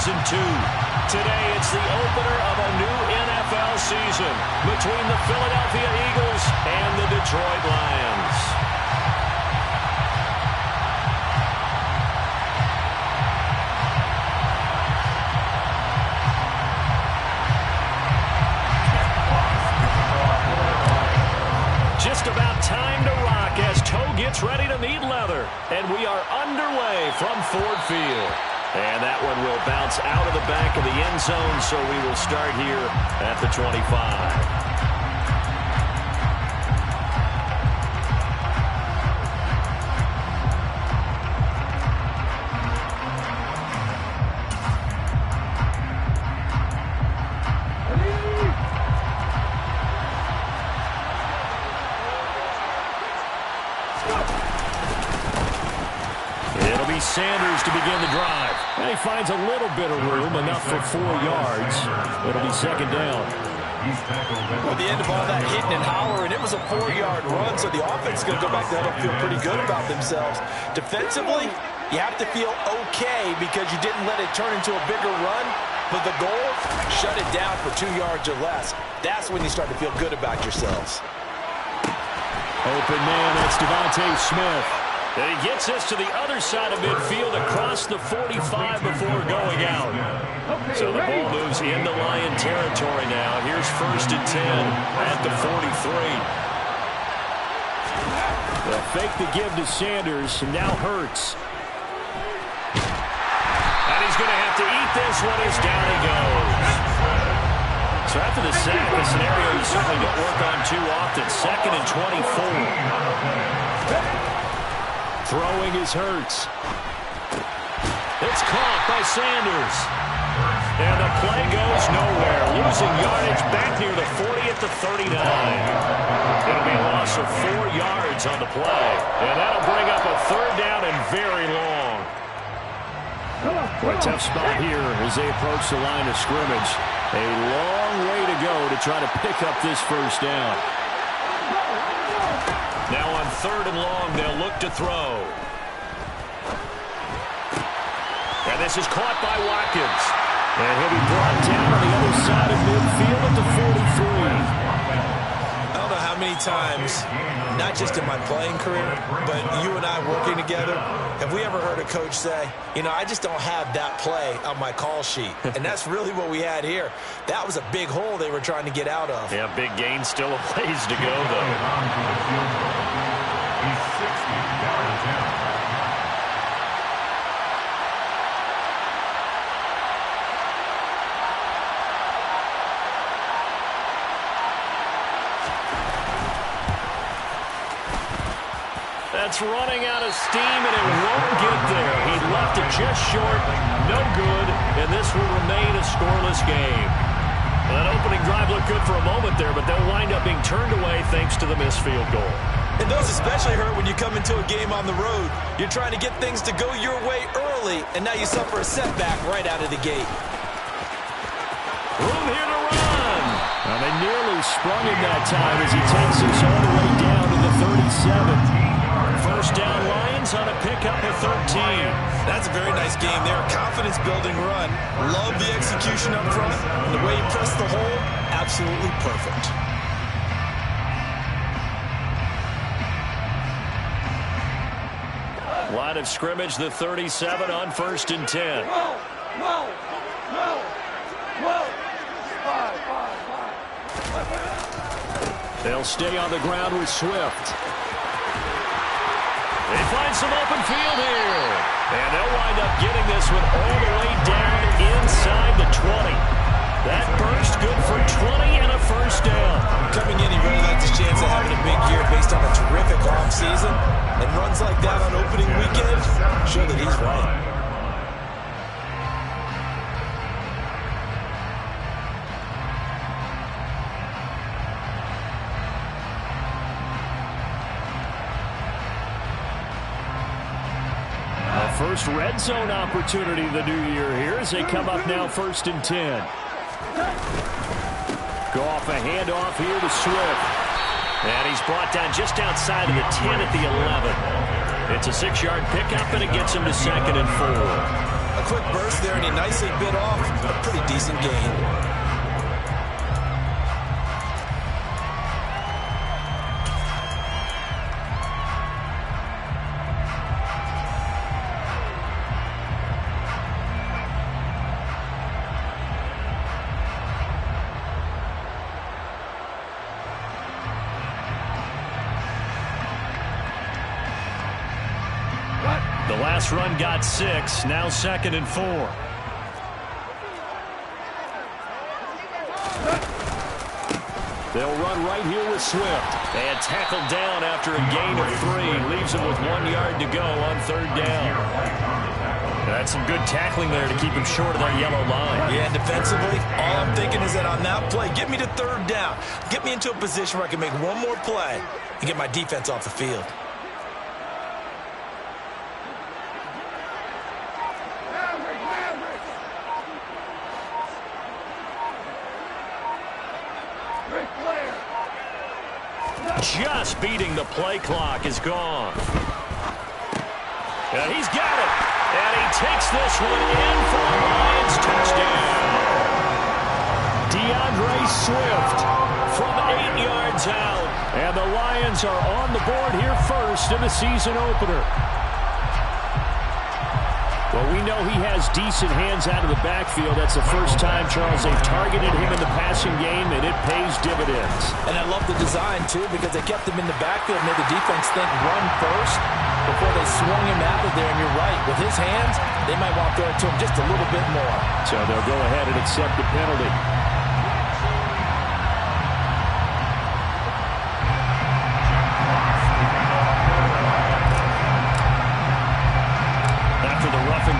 2002. Today, it's the opener of a new NFL season between the Philadelphia Eagles and the Detroit Lions. Just about time to rock as Toe gets ready to meet leather. And we are underway from Ford Field. And that one will bounce out of the back of the end zone, so we will start here at the 25. Sanders to begin the drive. And he finds a little bit of room, enough for 4 yards. It'll be second down. At the end of all that hitting and hollering, it was a 4-yard run, so the offense is going to go back there and feel pretty good about themselves. Defensively, you have to feel okay because you didn't let it turn into a bigger run, but the goal, shut it down for 2 yards or less. That's when you start to feel good about yourselves. Open man, that's Devontae Smith. And he gets us to the other side of midfield across the 45 before going out. So the ball moves into Lion territory now. Here's 1st and 10 at the 43. They'll fake the give to Sanders, and now Hurts. And he's going to have to eat this one as down he goes. So after the sack, a scenario you certainly don't work on too often. 2nd and 24. Throwing is Hurts. It's caught by Sanders. And the play goes nowhere. Losing yardage back near the 40 at the 39. It'll be a loss of 4 yards on the play. And that'll bring up a 3rd down and very long. A tough spot here as they approach the line of scrimmage. A long way to go to try to pick up this 1st down. Now on 3rd and long, they'll look to throw. And this is caught by Watkins. And he'll be brought down on the other side of midfield at the 43. I don't know how many times, not just in my playing career, but you and I working together, have we ever heard a coach say, you know, I just don't have that play on my call sheet. And that's really what we had here. That was a big hole they were trying to get out of. Yeah, big gain, still a ways to go, though. He's 60 yards down. That's running out of steam, and it won't get there. He left it just short, no good, and this will remain a scoreless game. Well, that opening drive looked good for a moment there, but they'll wind up being turned away thanks to the missed field goal. And those especially hurt when you come into a game on the road. You're trying to get things to go your way early, and now you suffer a setback right out of the gate. Room here to run. Well, they nearly sprung him that time as he takes us all the way down to the 37. 1st down Lions on a pickup of 13. That's a very nice game there. Confidence-building run. Love the execution up front. And the way he pressed the hole, absolutely perfect. Line of scrimmage, the 37 on 1st and 10. They'll stay on the ground with Swift. They find some open field here. And they'll wind up getting this one all the way down inside the 20. That burst good for 20 and a 1st down. Coming in, he really liked his chance of having a big year based on a terrific offseason. And runs like that on opening weekend show that he's right. First red zone opportunity of the new year here as they come up now 1st and 10. Go off a handoff here to Swift. And he's brought down just outside of the 10 at the 11. It's a 6-yard pickup, and it gets him to 2nd and 4. A quick burst there, and he nicely bit off a pretty decent gain. The last run got 6, now 2nd and 4. They'll run right here with Swift. And tackled down after a gain of 3. Leaves him with 1 yard to go on 3rd down. That's some good tackling there to keep him short of that yellow line. Yeah, defensively, all I'm thinking is that on that play, get me to 3rd down. Get me into a position where I can make one more play and get my defense off the field. Just beating the play clock is gone. And he's got it. And he takes this one in for a Lions touchdown. DeAndre Swift from 8 yards out. And the Lions are on the board here first in the season opener. Well, we know he has decent hands out of the backfield. That's the first time, Charles, they've targeted him in the passing game, and it pays dividends. And I love the design, too, because they kept him in the backfield, made the defense think run first before they swung him out of there. And you're right, with his hands, they might want to throw it to him just a little bit more. So they'll go ahead and accept the penalty.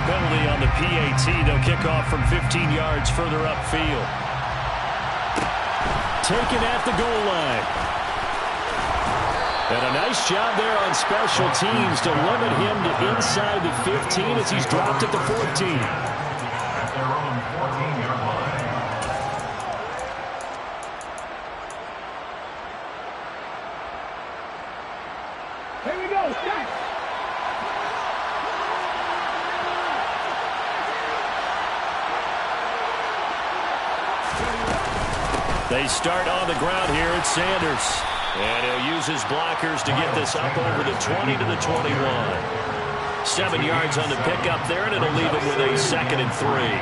Penalty on the PAT. They'll kick off from 15 yards further upfield. Taken at the goal line. And a nice job there on special teams to limit him to inside the 15 as he's dropped at the 14. At their own 14-yard line. Here we go. Stop. They start on the ground here at Sanders. And he'll use his blockers to get this up over the 20 to the 21. 7 yards on the pickup there, and it'll leave him with a 2nd and 3.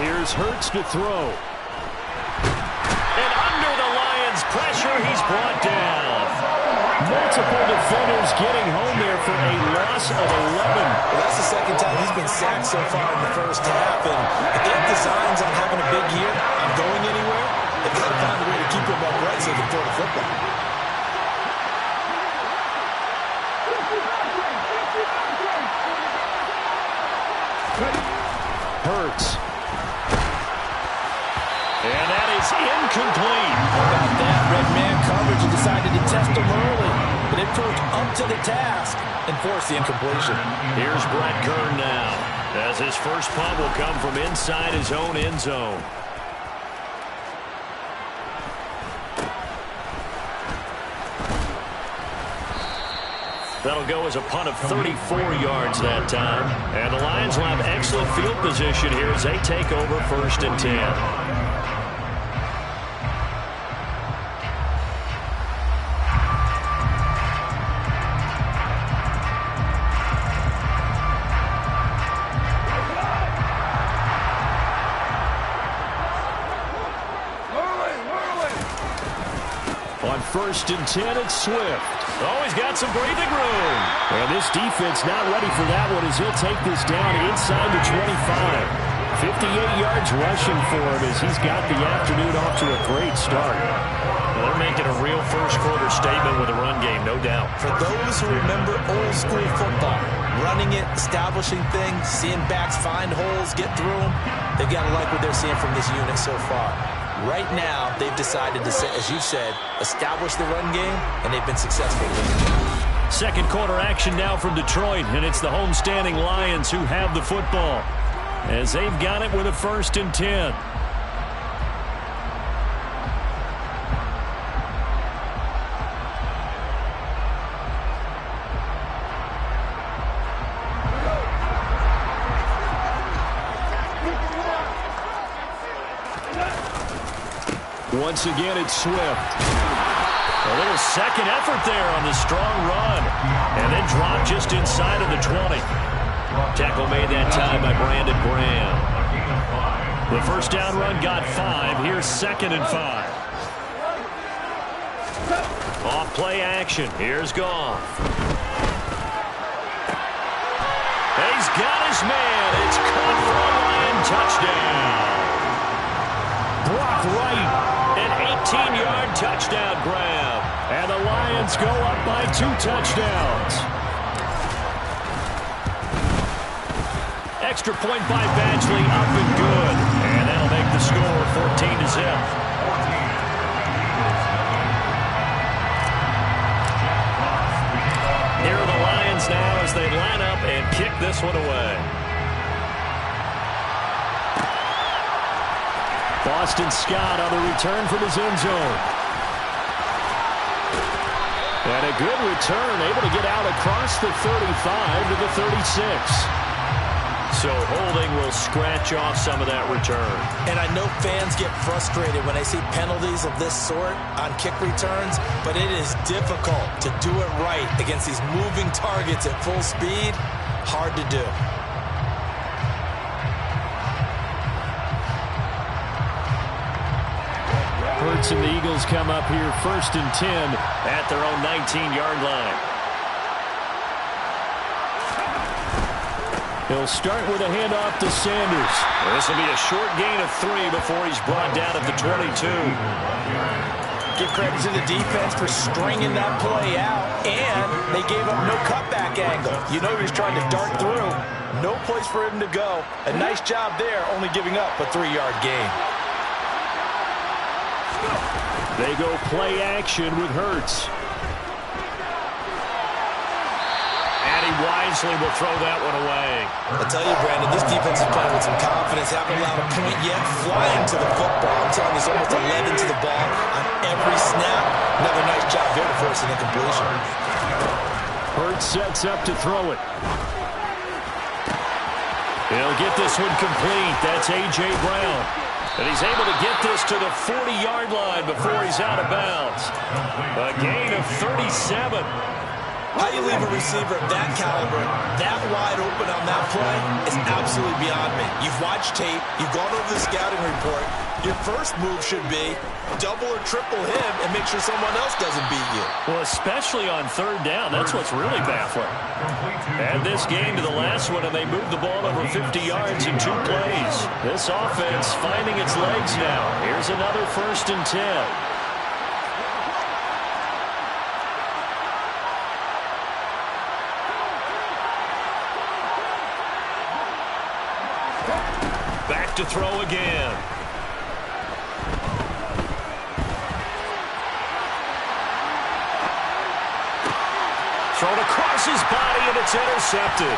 Here's Hurts to throw. And under the Lions' pressure, he's brought down. Multiple defenders getting home there for a loss of 11. Well, that's the second time he's been sacked so far in the first half. And if they have designs on having a big year, on going anywhere, they've got to find a way to keep him upright so they can throw the football. Hurts. And that is incomplete. How about that? Red man coverage and decided to test him early. But it proved up to the task and forced the incompletion. Here's Brett Kern now, as his first punt will come from inside his own end zone. That'll go as a punt of 34 yards that time. And the Lions will have excellent field position here as they take over 1st and 10. On 1st and 10, it's Swift. Oh, he's got some breathing room. And this defense not ready for that one as he'll take this down inside the 25. 58 yards rushing for him as he's got the afternoon off to a great start. Well, they're making a real first-quarter statement with a run game, no doubt. For those who remember old-school football, running it, establishing things, seeing backs find holes, get through them, they've got to like what they're seeing from this unit so far. Right now, they've decided to, as you said, establish the run game, and they've been successful with it. Second quarter action now from Detroit, and it's the homestanding Lions who have the football as they've got it with a 1st and 10. Once again, it's Swift. A little second effort there on the strong run. And then dropped just inside of the 20. Tackle made that time by Brandon Graham. The first down run got 5. Here's 2nd and 5. Off play action. Here's Goff. He's got his man. It's caught for a Lion touchdown. Brock Wright, an 18-yard touchdown grab. And the Lions go up by 2 touchdowns. Extra point by Badgley, up and good. And that'll make the score 14-0. Here are the Lions now as they line up and kick this one away. Boston Scott on the return from his end zone. And a good return, able to get out across the 35 to the 36. So holding will scratch off some of that return. And I know fans get frustrated when they see penalties of this sort on kick returns, but it is difficult to do it right against these moving targets at full speed. Hard to do. Hurts and the Eagles come up here 1st and 10 at their own 19-yard line. He'll start with a handoff to Sanders. This will be a short gain of 3 before he's brought down at the 22. Give credit to the defense for stringing that play out, and they gave up no cutback angle. You know he was trying to dart through. No place for him to go. A nice job there, only giving up a 3-yard gain. They go play action with Hurts. Wisely will throw that one away. I tell you, Brandon, this defense is playing with some confidence. Haven't allowed a point yet. Flying to the football. I'm telling you, it's almost 11 to the ball on every snap. Another nice job there to force an incompletion. Hurts sets up to throw it. He'll get this one complete. That's A.J. Brown. And he's able to get this to the 40-yard line before he's out of bounds. A gain of 37. How you leave a receiver of that caliber, that wide open on that play is absolutely beyond me. You've watched tape. You've gone over the scouting report. Your first move should be double or triple him and make sure someone else doesn't beat you. Well, especially on 3rd down. That's what's really baffling. Add this game to the last one, and they moved the ball over 50 yards in 2 plays. This offense finding its legs now. Here's another 1st and 10. To throw again. Thrown across his body, and it's intercepted.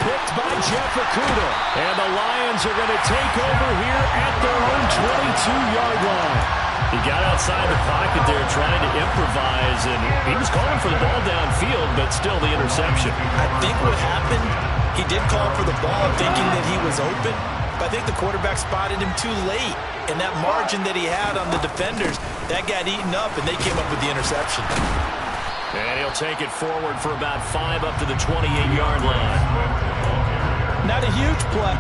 Picked by Jeff Okudah. And the Lions are going to take over here at their own 22-yard line. He got outside the pocket there trying to improvise, and he was calling for the ball downfield, but still the interception. I think what happened, he did call for the ball thinking that he was open. I think the quarterback spotted him too late, and that margin that he had on the defenders, that got eaten up, and they came up with the interception. And he'll take it forward for about 5 up to the 28-yard line. Not a huge play.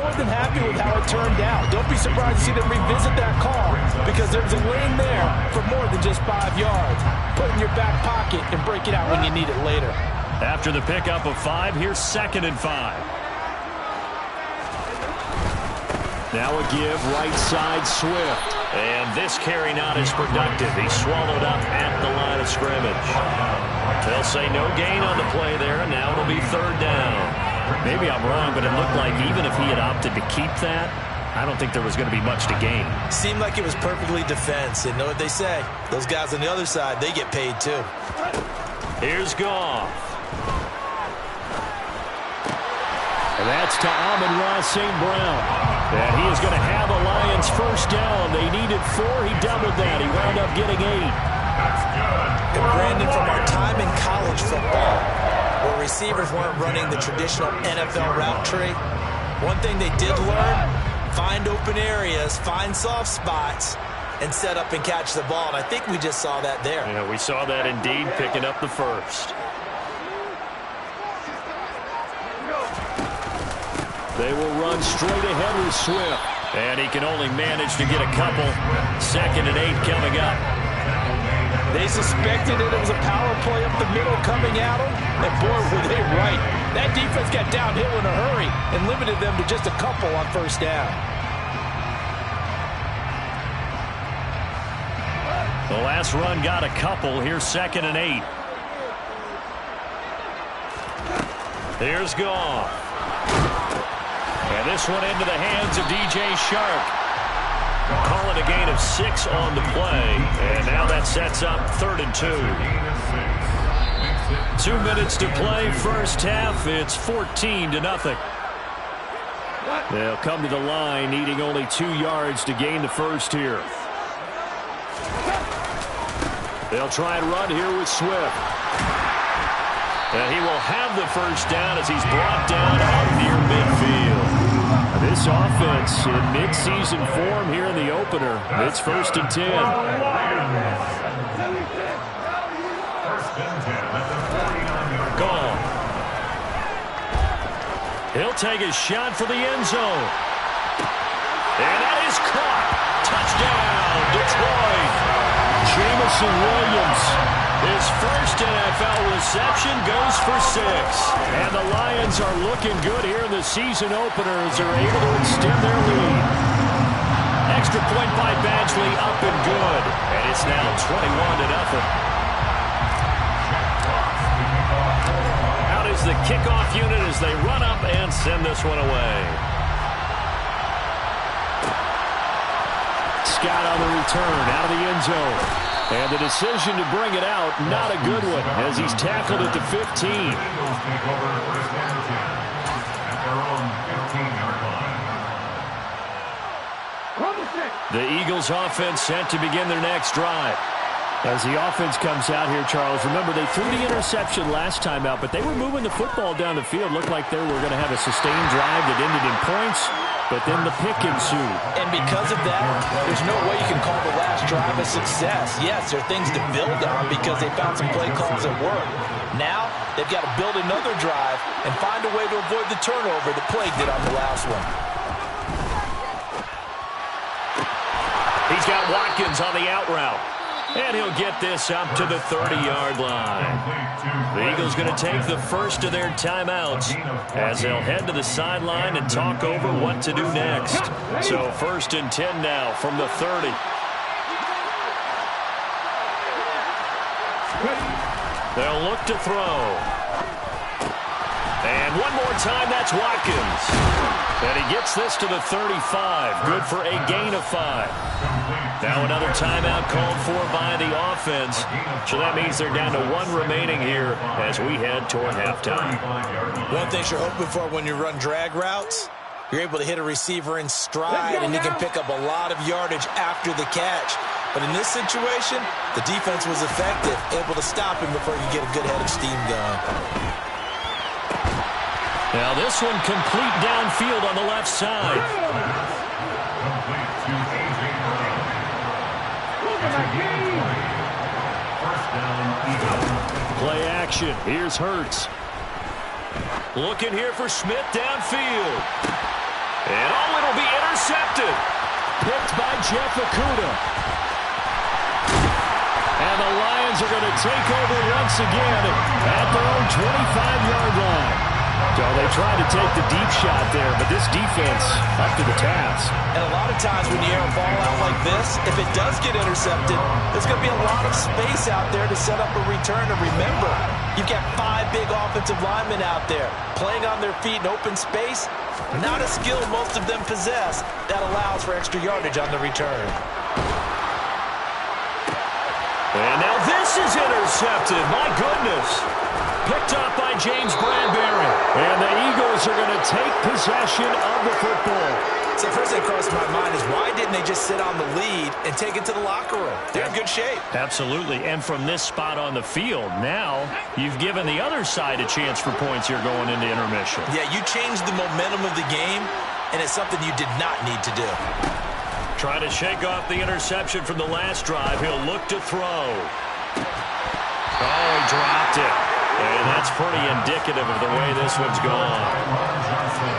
more than happy with how it turned out. Don't be surprised to see them revisit that call because there's a lane there for more than just 5 yards. Put it in your back pocket and break it out when you need it later. After the pickup of 5, here's 2nd and 5. Now a give, right side, Swift. And this carry not as productive. He's swallowed up at the line of scrimmage. They'll say no gain on the play there, and now it'll be 3rd down. Maybe I'm wrong, but it looked like even if he had opted to keep that, I don't think there was going to be much to gain. Seemed like it was perfectly defense. And know what they say? Those guys on the other side, they get paid too. Here's Goff. And that's to Amon-Ra St. Brown. And he is going to have a Lions 1st down. They needed 4. He doubled that. He wound up getting 8. And Brandon, from our time in college football, where receivers weren't running the traditional NFL route tree, one thing they did learn, find open areas, find soft spots, and set up and catch the ball. And I think we just saw that there. Yeah, we saw that indeed, picking up the 1st. They will run straight ahead with Swift. And he can only manage to get a couple. 2nd and 8 coming up. They suspected it was a power play up the middle coming at them. And boy, were they right. That defense got downhill in a hurry and limited them to just a couple on 1st down. The last run got a couple. Here's 2nd and 8. Here's Goff. And this one into the hands of DJ Shark. Call it a gain of 6 on the play. And now that sets up 3rd and 2. 2 minutes to play, 1st half. It's 14-0. They'll come to the line, needing only 2 yards to gain the 1st here. They'll try and run here with Swift. And he will have the 1st down as he's brought down out near midfield. This offense in midseason form here in the opener. It's 1st and 10. Goal. He'll take a shot for the end zone. And that is caught. Touchdown, Detroit. Jamison Williams. His 1st NFL reception goes for 6. And the Lions are looking good here in the season opener as they're able to extend their lead. Extra point by Badgley, up and good. And it's now 21-0. Out is the kickoff unit as they run up and send this one away. Scott on the return, out of the end zone. And the decision to bring it out, not a good one, as he's tackled at the 15. The Eagles offense set to begin their next drive. As the offense comes out here, Charles, remember they threw the interception last time out, but they were moving the football down the field. Looked like they were going to have a sustained drive that ended in points, but then the pick ensued. And because of that, there's no way you can call the last drive a success. Yes, there are things to build on because they found some play calls that work. Now, they've got to build another drive and find a way to avoid the turnover that plagued it on the last one. He's got Watkins on the out route. And he'll get this up to the 30-yard line. The Eagles going to take the 1st of their timeouts as they'll head to the sideline and talk over what to do next. So 1st and 10 now from the 30. They'll look to throw. And one more time, that's Watkins. And he gets this to the 35. Good for a gain of 5. Now another timeout called for by the offense. So that means they're down to 1 remaining here as we head toward halftime. One thing you're hoping for when you run drag routes, you're able to hit a receiver in stride and you can pick up a lot of yardage after the catch. But in this situation, the defense was effective, able to stop him before you get a good head of steam going. Now this one complete downfield on the left side. Play action. Here's Hurts. Looking here for Smith downfield. And oh, it'll be intercepted. Picked by Jeff Okuda. And the Lions are going to take over once again at their own 25-yard line. So they tried to take the deep shot there, but this defense up to the task. And a lot of times when you air a ball out like this, if it does get intercepted, there's going to be a lot of space out there to set up a return. And remember, you've got 5 big offensive linemen out there playing on their feet in open space. Not a skill most of them possess that allows for extra yardage on the return. And now this is intercepted. My goodness. Picked up by James Bradbury. And the Eagles are going to take possession of the football. So the first thing that crossed my mind is why didn't they just sit on the lead and take it to the locker room? They're in good shape. Absolutely. And from this spot on the field, now you've given the other side a chance for points here going into intermission. Yeah, you changed the momentum of the game, and it's something you did not need to do. Trying to shake off the interception from the last drive. He'll look to throw. Oh, he dropped it. And that's pretty indicative of the way this one's gone.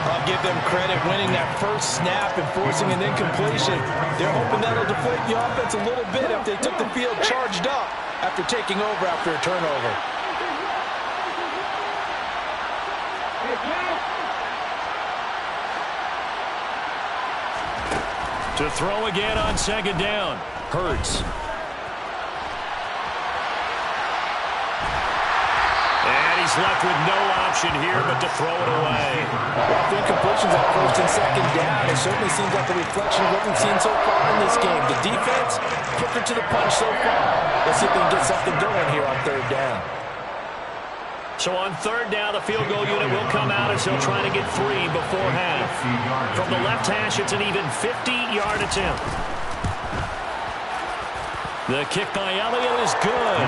I'll give them credit winning that first snap and forcing an incompletion. They're hoping that'll deflate the offense a little bit if they took the field charged up after taking over after a turnover. To throw again on second down. Hurts. And he's left with no option here but to throw it away. Well, the incompletions at first and second down, it certainly seems like a reflection of what we've seen so far in this game. The defense, quicker to the punch so far. Let's see if they can get something going here on third down. So on third down, the field goal unit will come out as he'll try to get 3 before half. From the left hash, it's an even 50-yard attempt. The kick by Elliott is good.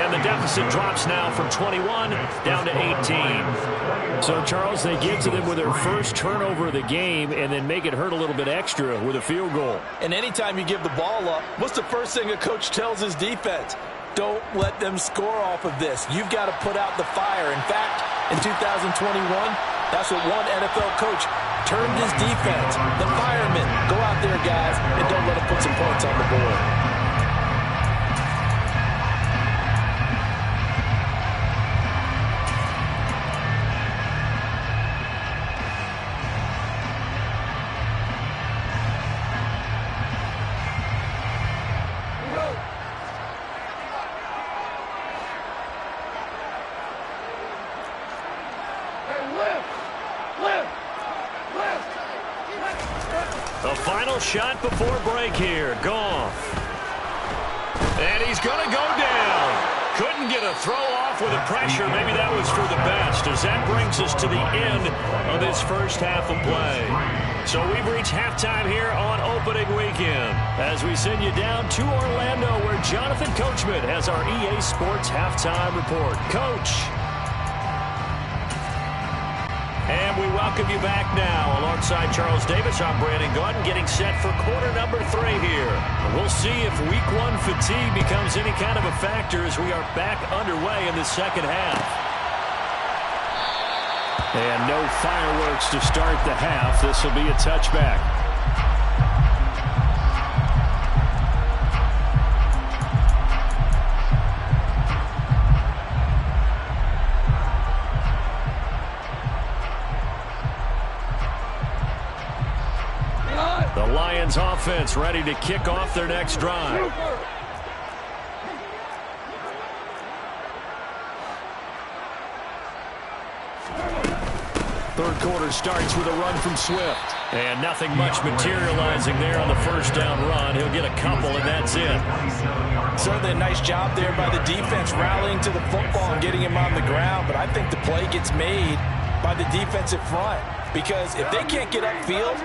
And the deficit drops now from 21 down to 18. So, Charles, they get to them with their first turnover of the game and then make it hurt a little bit extra with a field goal. And anytime you give the ball up, what's the first thing a coach tells his defense? Don't let them score off of this. You've got to put out the fire. In fact, in 2021, that's what one NFL coach termed his defense. The firemen. Go out there, guys, and don't let them put some points on the board. The final shot before break here. Goff. And he's going to go down. Couldn't get a throw off with the pressure. Maybe that was for the best, as that brings us to the end of this first half of play. So we've reached halftime here on opening weekend as we send you down to Orlando, where Jonathan Coachman has our EA Sports halftime report. Coach. And we welcome you back now. Alongside Charles Davis, I'm Brandon Gordon, getting set for quarter number 3 here. We'll see if week 1 fatigue becomes any kind of a factor as we are back underway in the second half. And no fireworks to start the half. This will be a touchback. The Lions offense ready to kick off their next drive. Third quarter starts with a run from Swift. And nothing much materializing there on the first down run. He'll get a couple, and that's it. Certainly a nice job there by the defense rallying to the football and getting him on the ground. But I think the play gets made by the defensive front. Because if they can't get upfield,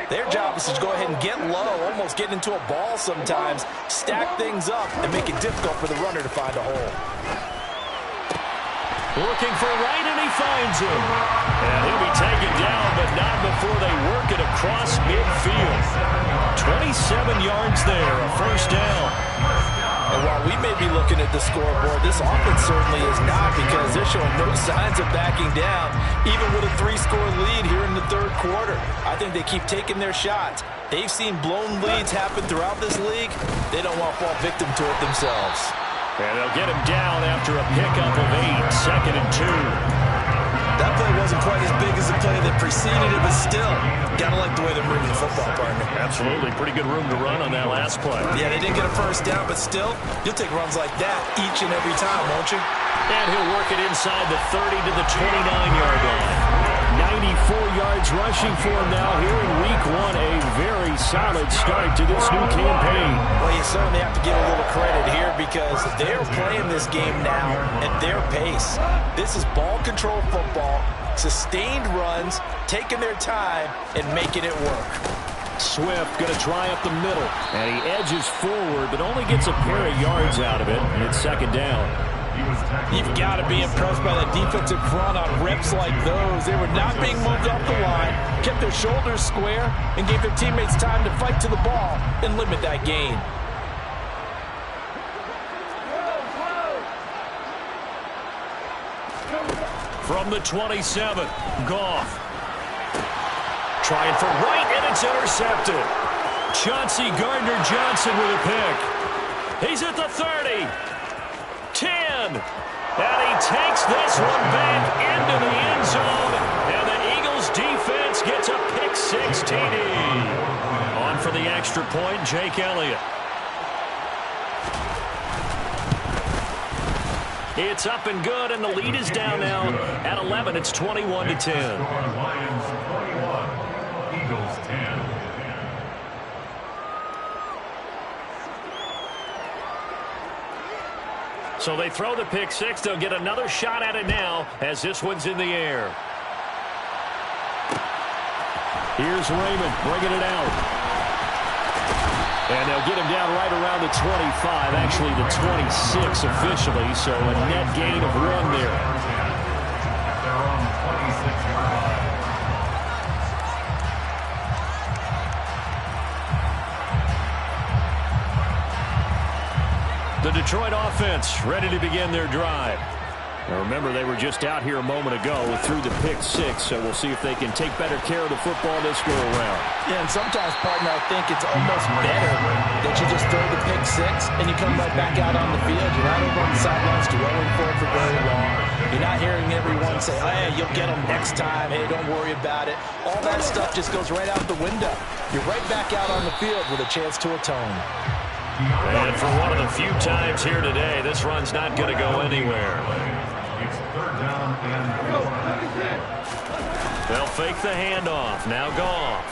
their job is to go ahead and get low, almost get into a ball sometimes, stack things up, and make it difficult for the runner to find a hole. Looking for right, and he finds him. And he'll be taken down, but not before they work it across midfield. 27 yards there, a first down. And while we may be looking at the scoreboard, this offense certainly is not, because they're showing no signs of backing down, even with a 3-score lead here in the third quarter. I think they keep taking their shots. They've seen blown leads happen throughout this league. They don't want to fall victim to it themselves. And they'll get him down after a pickup of 8, 2nd and 2. That play wasn't quite as big as the play that preceded it, but still, gotta like the way they're moving the football, partner. Absolutely. Pretty good room to run on that last play. Yeah, they didn't get a first down, but still, you'll take runs like that each and every time, won't you? And he'll work it inside the 30 to the 29-yard line. 94 yards rushing for him now here in week 1. A very solid start to this new campaign. Well, you certainly have to give a little credit here, because they're playing this game now at their pace. This is ball control football, sustained runs, taking their time, and making it work. Swift going to try up the middle, and he edges forward, but only gets a pair of yards out of it, and it's 2nd down. You've got to be impressed by that defensive front on reps like those. They were not being moved off the line, kept their shoulders square, and gave their teammates time to fight to the ball and limit that gain. From the 27, Goff. Trying for right, and it's intercepted. Chauncey Gardner-Johnson with a pick. He's at the 30. 10. And he takes this one back into the end zone. And the Eagles defense gets a pick-6 TD. On for the extra point, Jake Elliott. It's up and good, and the lead is down now at 11. It's 21 to 10. Lions 21, Eagles 10. So they throw the pick-6. They'll get another shot at it now as this one's in the air. Here's Raymond bringing it out. And they'll get him down right around the 25, actually the 26 officially, so a net gain of 1 there. They're on 26-yard line. The Detroit offense ready to begin their drive. Now remember, they were just out here a moment ago through the pick-6, so we'll see if they can take better care of the football this go-around. Yeah, and sometimes, partner, I think it's almost better that you just throw the pick-6 and you come right back out on the field. You're not over on the sidelines dwelling for it for very long. You're not hearing everyone say, hey, you'll get them next time. Hey, don't worry about it. All that stuff just goes right out the window. You're right back out on the field with a chance to atone. And for one of the few times here today, this run's not going to go anywhere. It's 3rd down and 4. They'll fake the handoff. Now Goff.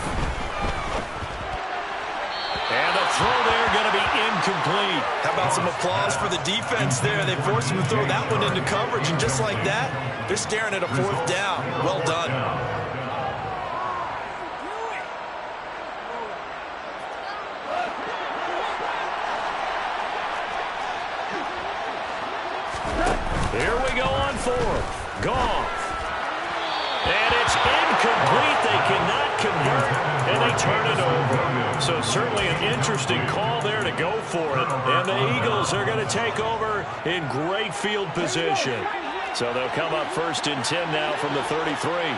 And the throw there going to be incomplete. How about some applause for the defense there? They forced him to throw that one into coverage, and just like that, they're staring at a 4th down. Well done. Here we go on 4th. Goff. And it's incomplete. They cannot convert, and they turn it over. So certainly an interesting call there to go for it. And the Eagles are going to take over in great field position. So they'll come up 1st and 10 now from the 33.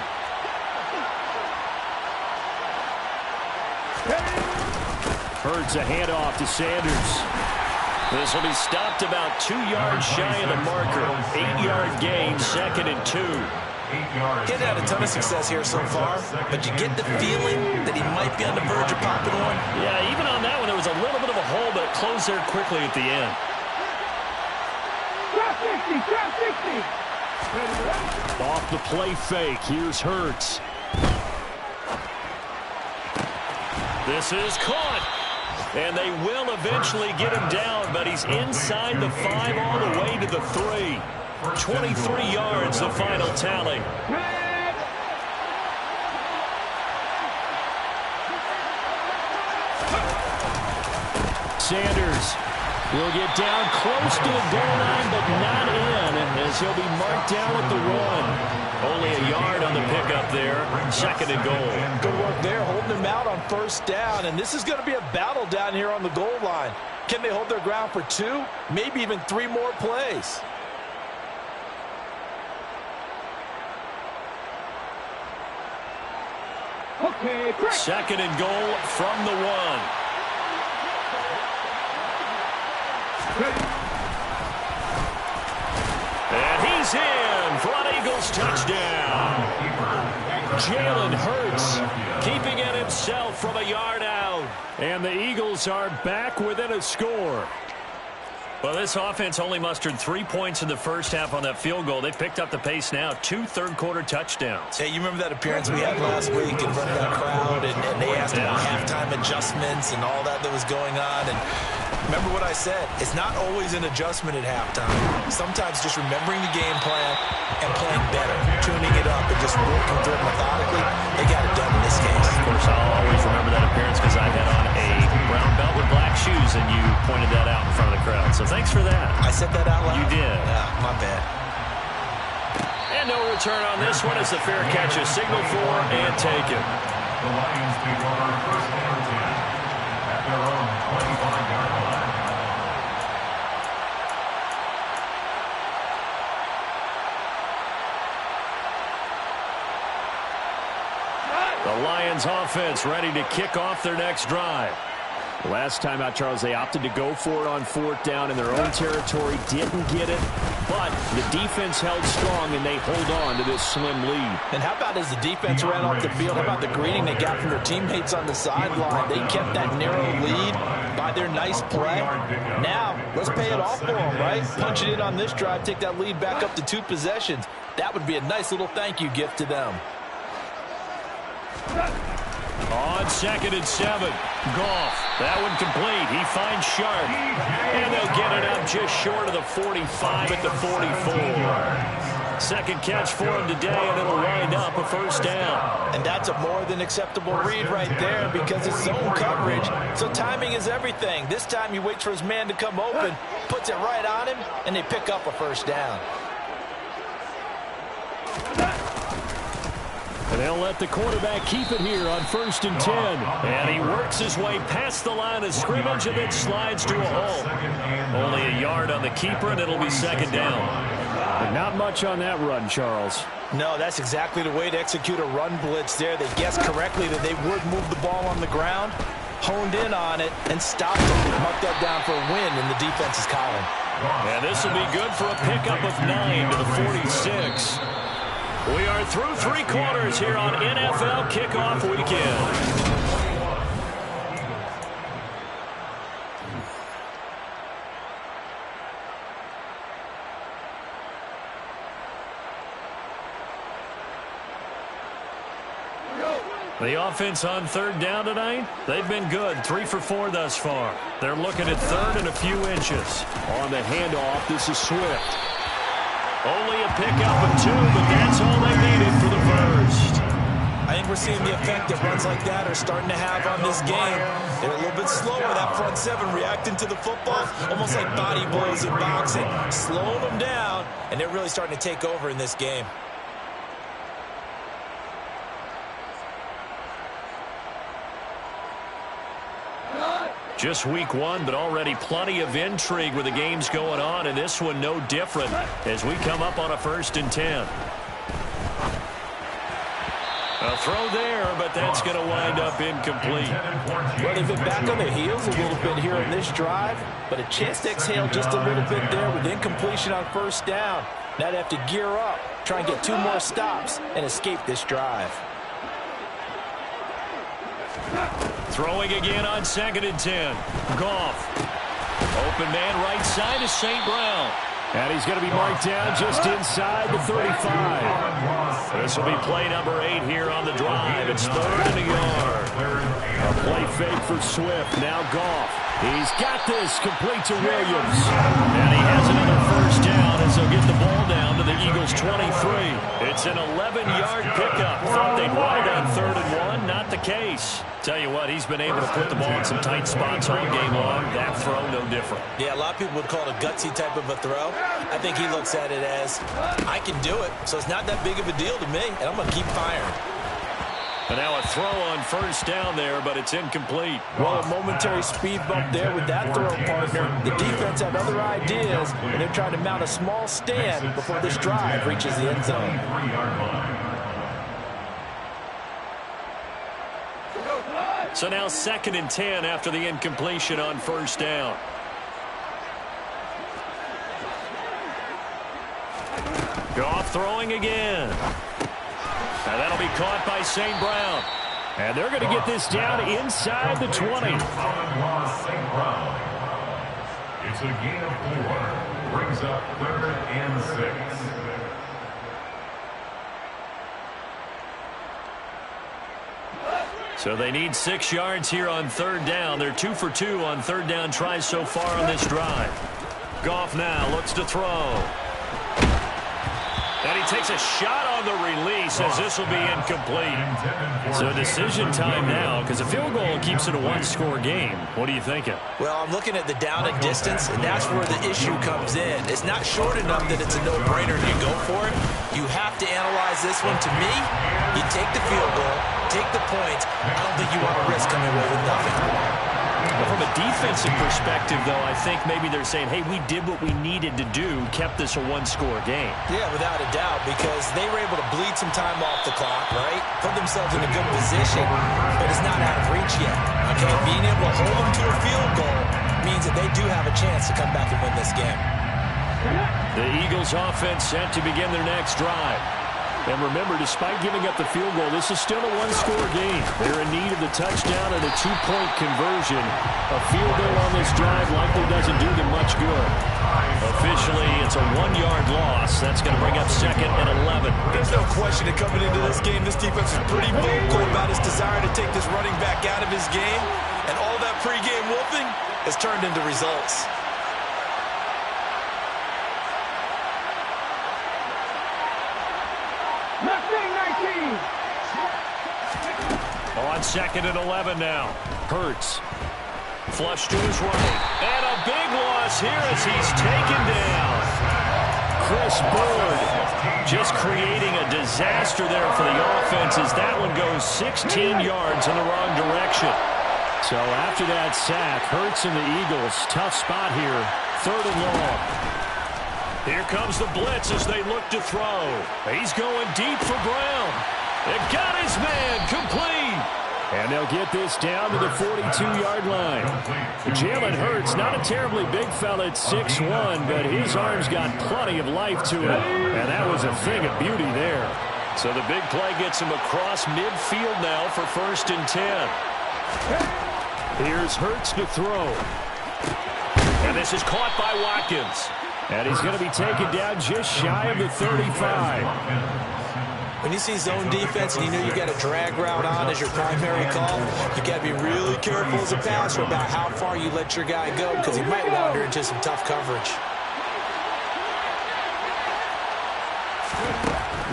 Hurts a handoff to Sanders. This will be stopped about 2 yards shy of the marker. 8-yard gain, 2nd and 2. He's had a ton of success here so far, but you get the feeling that he might be on the verge of popping one. Yeah, even on that one, there was a little bit of a hole, but it closed there quickly at the end. Drop 60, drop 60. Off the play fake, here's Hurts. This is caught. And they will eventually get him down, but he's inside the 5 all the way to the 3. 23 yards, the final tally. Sanders Will get down close to the goal line, but not in, as he'll be marked down at the 1. Only a yard on the pickup there. 2nd and goal. Good work there, holding him out on 1st down. And this is going to be a battle down here on the goal line. Can they hold their ground for 2, maybe even 3 more plays? Okay, great. 2nd and goal from the 1. And he's in for an Eagles touchdown. Jalen Hurts keeping it himself from a yard out. And the Eagles are back within a score. Well, this offense only mustered 3 points in the first half on that field goal. They picked up the pace now. 2 third-quarter touchdowns. Hey, you remember that appearance we had last week in front of that crowd, and they asked about halftime adjustments and all that was going on. And remember what I said. It's not always an adjustment at halftime. Sometimes just remembering the game plan and playing better, tuning it up and just working through it methodically. They got it done in this case. Of course, I'll always remember that appearance because I had on a brown belt with black shoes, and you pointed that out in front of the crowd. So thanks for that. I said that out loud? You did. Yeah, my bad. And no return on this one as the fair catch is signaled for and taken. The Lions take over 1st and 10 at their own 25-yard line. The Lions offense ready to kick off their next drive. Last time out, Charles, they opted to go for it on 4th down in their own territory. Didn't get it, but the defense held strong, and they hold on to this slim lead. And how about as the defense ran off the field, how about the greeting they got from their teammates on the sideline? They kept that narrow lead by their nice play. Now, let's pay it off for them, right? Punch it in on this drive, take that lead back up to 2 possessions. That would be a nice little thank you gift to them. On 2nd and 7, Goff. That one complete. He finds Sharp. And they'll get it up just short of the 45 at the 44. 2nd catch for him today, and it'll wind up a 1st down. And that's a more than acceptable read right there because it's zone coverage. So timing is everything. This time he waits for his man to come open, puts it right on him, and they pick up a 1st down. And they'll let the quarterback keep it here on 1st and 10. And he works his way past the line of scrimmage and then slides to a hole. Only a yard on the keeper, and it'll be 2nd down. But not much on that run, Charles. No, that's exactly the way to execute a run blitz there. They guessed correctly that they would move the ball on the ground, honed in on it, and stopped it. Marked that down for a win in the defense's column. And this will be good for a pickup of 9 to the 46. We are through 3 quarters here on NFL Kickoff Weekend. The offense on 3rd down tonight, they've been good. 3 for 4 thus far. They're looking at 3rd and a few inches. On the handoff, this is Swift. Only a pickup of 2, but that's all they needed for the 1st. I think we're seeing the effect that runs like that are starting to have on this game. They're a little bit slower, that front 7 reacting to the football, almost like body blows in boxing, slowing them down, and they're really starting to take over in this game. Just week 1, but already plenty of intrigue with the games going on, and this one no different as we come up on a 1st and 10. A throw there, but that's going to wind up incomplete. Well, they've been back on their heels a little bit here in this drive, but a chance to exhale just a little bit there with incompletion on 1st down. Now they have to gear up, try and get 2 more stops, and escape this drive. Throwing again on 2nd and 10. Goff. Open man right side is St. Brown. And he's going to be marked down just inside the 35. This will be play number 8 here on the drive. It's 3rd and a yard. A play fake for Swift. Now Goff. He's got this complete to Williams. And he has another 1st down as they'll get the ball down to the Eagles' 23. It's an 11-yard pickup. Thought they'd run it on 3rd and 1. Not the case. Tell you what, he's been able to put the ball in some tight spots all game long. That throw, no different. Yeah, a lot of people would call it a gutsy type of a throw. I think he looks at it as, I can do it, so it's not that big of a deal to me, and I'm going to keep firing. And now a throw on 1st down there, but it's incomplete. Well, a momentary speed bump there with that throw, partner. The defense had other ideas, and they're trying to mount a small stand before this drive reaches the end zone. So now 2nd and 10 after the incompletion on 1st down. Goff throwing again. And that'll be caught by St. Brown. And they're going to get this down inside the 20. It's a gain of 4. Brings up 3rd and 6. So they need 6 yards here on 3rd down. They're 2 for 2 on 3rd down tries so far on this drive. Goff now looks to throw. And he takes a shot on the release as this will be incomplete. So decision time now because a field goal keeps it a 1-score game. What are you thinking? Well, I'm looking at the down and distance, and that's where the issue comes in. It's not short enough that it's a no-brainer and you go for it. You have to analyze this one. To me, you take the field goal, take the points. I don't think you want to risk coming away with nothing. Well, from a defensive perspective, though, I think maybe they're saying, hey, we did what we needed to do, kept this a 1-score game. Yeah, without a doubt, because they were able to bleed some time off the clock, right? Put themselves in a good position, but it's not out of reach yet. Okay, being able to hold them to a field goal means that they do have a chance to come back and win this game. The Eagles offense set to begin their next drive. And remember, despite giving up the field goal, this is still a 1-score game. They're in need of the touchdown and a 2-point conversion. A field goal on this drive likely doesn't do them much good. Officially, it's a 1-yard loss. That's going to bring up 2nd and 11. There's no question that coming into this game, this defense is pretty vocal about its desire to take this running back out of his game. And all that pregame wolfing has turned into results. On 2nd and 11 now. Hurts. Flush to his right. And a big loss here as he's taken down. Chris Bird just creating a disaster there for the offense as that one goes 16 yards in the wrong direction. So after that sack, Hurts and the Eagles, tough spot here. 3rd and long. Here comes the blitz as they look to throw. He's going deep for Brown. They got his man complete. And they'll get this down to the 42-yard line. Jalen Hurts, not a terribly big fella at 6'1", but his arm's got plenty of life to it. And that was a thing of beauty there. So the big play gets him across midfield now for 1st and 10. Here's Hurts to throw. And this is caught by Watkins. And he's going to be taken down just shy of the 35. When you see zone defense and you know you got a drag route on as your primary call, you got to be really careful as a passer about how far you let your guy go because he might wander into some tough coverage.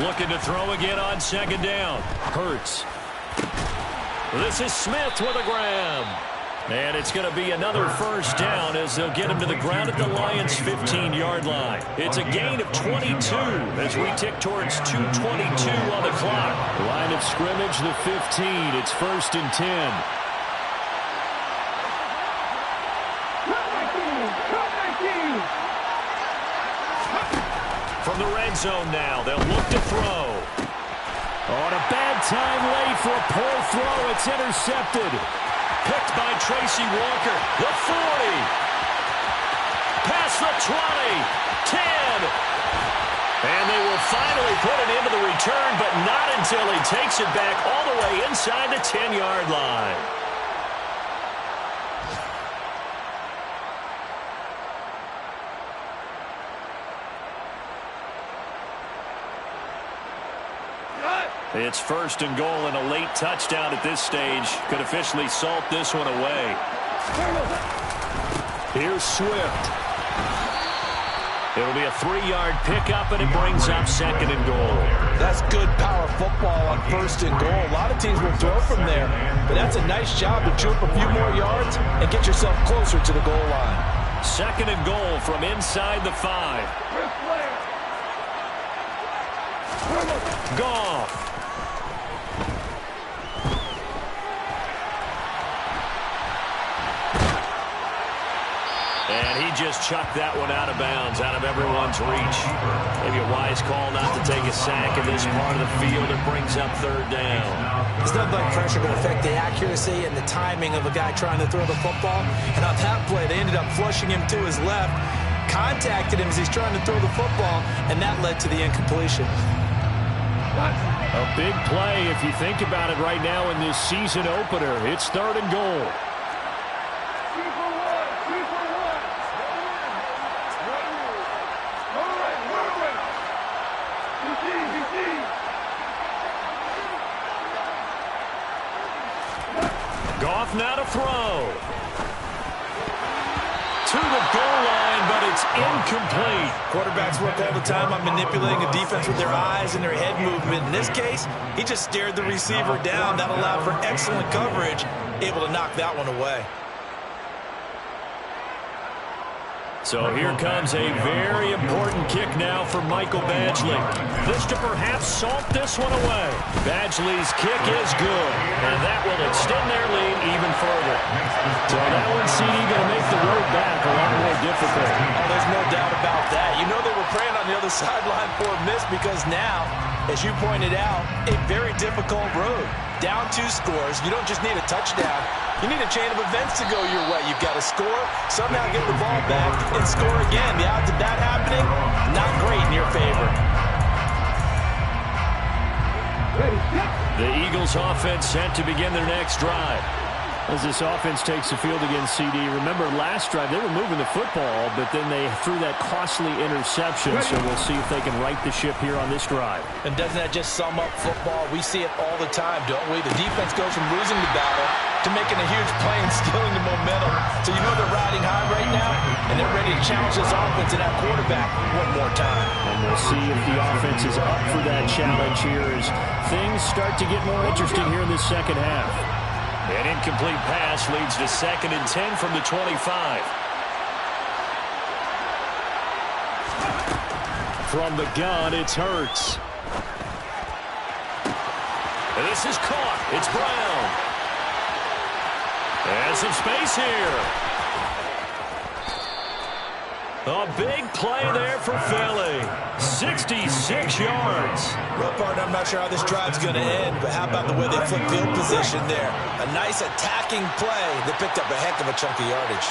Looking to throw again on 2nd down. Hurts. This is Smith with a grab. And it's going to be another 1st down as they'll get him to the ground at the Lions' 15-yard line. It's a gain of 22 as we tick towards 2:22 on the clock. Line of scrimmage, the 15. It's 1st and 10. From the red zone now, they'll look to throw. On a bad time late for a poor throw. It's intercepted. Picked by Tracy Walker. The 40. Past the 20. 10. And they will finally put it into the return, but not until he takes it back all the way inside the 10-yard line. It's 1st and goal, and a late touchdown at this stage could officially salt this one away. Here's Swift. It'll be a 3-yard pickup, and it brings up 2nd and goal. That's good power football on 1st and goal. A lot of teams will throw from there, but that's a nice job to chew up a few more yards and get yourself closer to the goal line. 2nd and goal from inside the 5. Goff. And he just chucked that one out of bounds, out of everyone's reach. Maybe a wise call not to take a sack in this part of the field. It brings up 3rd down. There's nothing like pressure to affect the accuracy and the timing of a guy trying to throw the football. And on that play, they ended up flushing him to his left, contacted him as he's trying to throw the football, and that led to the incompletion. A big play if you think about it right now in this season opener. It's 3rd and goal. Goff now to throw. To the goal line, but it's incomplete. Quarterbacks work all the time on manipulating a defense with their eyes and their head movement. In this case, he just stared the receiver down. That allowed for excellent coverage, able to knock that one away. So here comes a very important kick now for Michael Badgley. This to perhaps salt this one away. Badgley's kick is good, and that will extend their lead even further. So that one, CD, going to make the road back a lot more difficult. Oh, there's no doubt about that. You know they were praying on the other sideline for a miss because now, as you pointed out, a very difficult road. Down 2 scores. You don't just need a touchdown. You need a chain of events to go your way. You've got to score, somehow get the ball back, and score again. The odds of that happening, not great in your favor. The Eagles offense set to begin their next drive. As this offense takes the field against CD, remember last drive they were moving the football, but then they threw that costly interception, so we'll see if they can right the ship here on this drive. And doesn't that just sum up football? We see it all the time, don't we? The defense goes from losing the battle to making a huge play and stealing the momentum. So you know they're riding high right now, and they're ready to challenge this offense and that quarterback one more time. And we'll see if the offense is up for that challenge here as things start to get more interesting here in the second half. An incomplete pass leads to 2nd and 10 from the 25. From the gun, it's Hurts. And this is caught. It's Brown. And some space here. A big play there for Philly. 66 yards. Real partner, I'm not sure how this drive's going to end, but how about the way they flip field position there? A nice attacking play that picked up a heck of a chunk of yardage.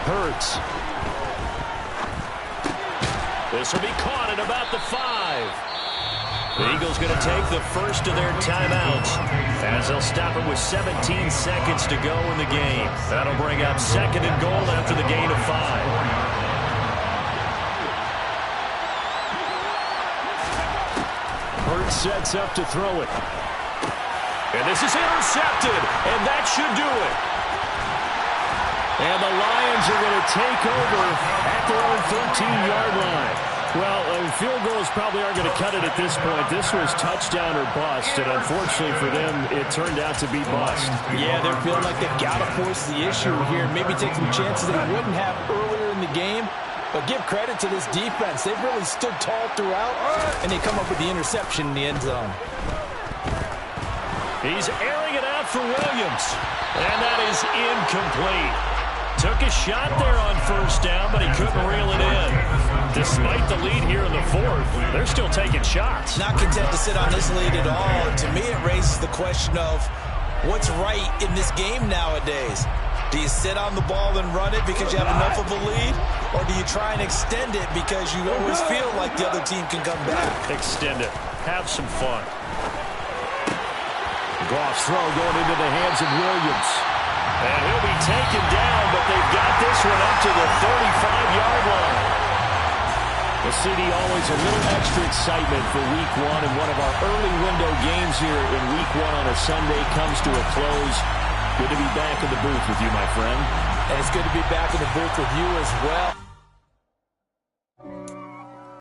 Hurts. This will be caught at about the 5. The Eagles going to take the first of their timeouts as they'll stop it with 17 seconds to go in the game. That'll bring up 2nd and goal after the gain of 5. Hurts sets up to throw it. And this is intercepted, and that should do it. And the Lions are going to take over at their own 13-yard line. Well, field goals probably aren't going to cut it at this point. This was touchdown or bust, and unfortunately for them, it turned out to be bust. Yeah, they're feeling like they've got to force the issue here. Maybe take some chances they wouldn't have earlier in the game. But give credit to this defense. They've really stood tall throughout, and they come up with the interception in the end zone. He's airing it out for Williams, and that is incomplete. Took a shot there on 1st down, but he couldn't reel it in. Despite the lead here in the 4th, they're still taking shots. Not content to sit on this lead at all. And to me, it raises the question of what's right in this game nowadays. Do you sit on the ball and run it because you have enough of a lead? Or do you try and extend it because you always feel like the other team can come back? Extend it. Have some fun. Goff's throw going into the hands of Williams. And he'll be taken down, but they've got this one up to the 35-yard line. The CD always a little extra excitement for Week 1, and one of our early window games here in Week 1 on a Sunday comes to a close. Good to be back in the booth with you, my friend. And it's good to be back in the booth with you as well.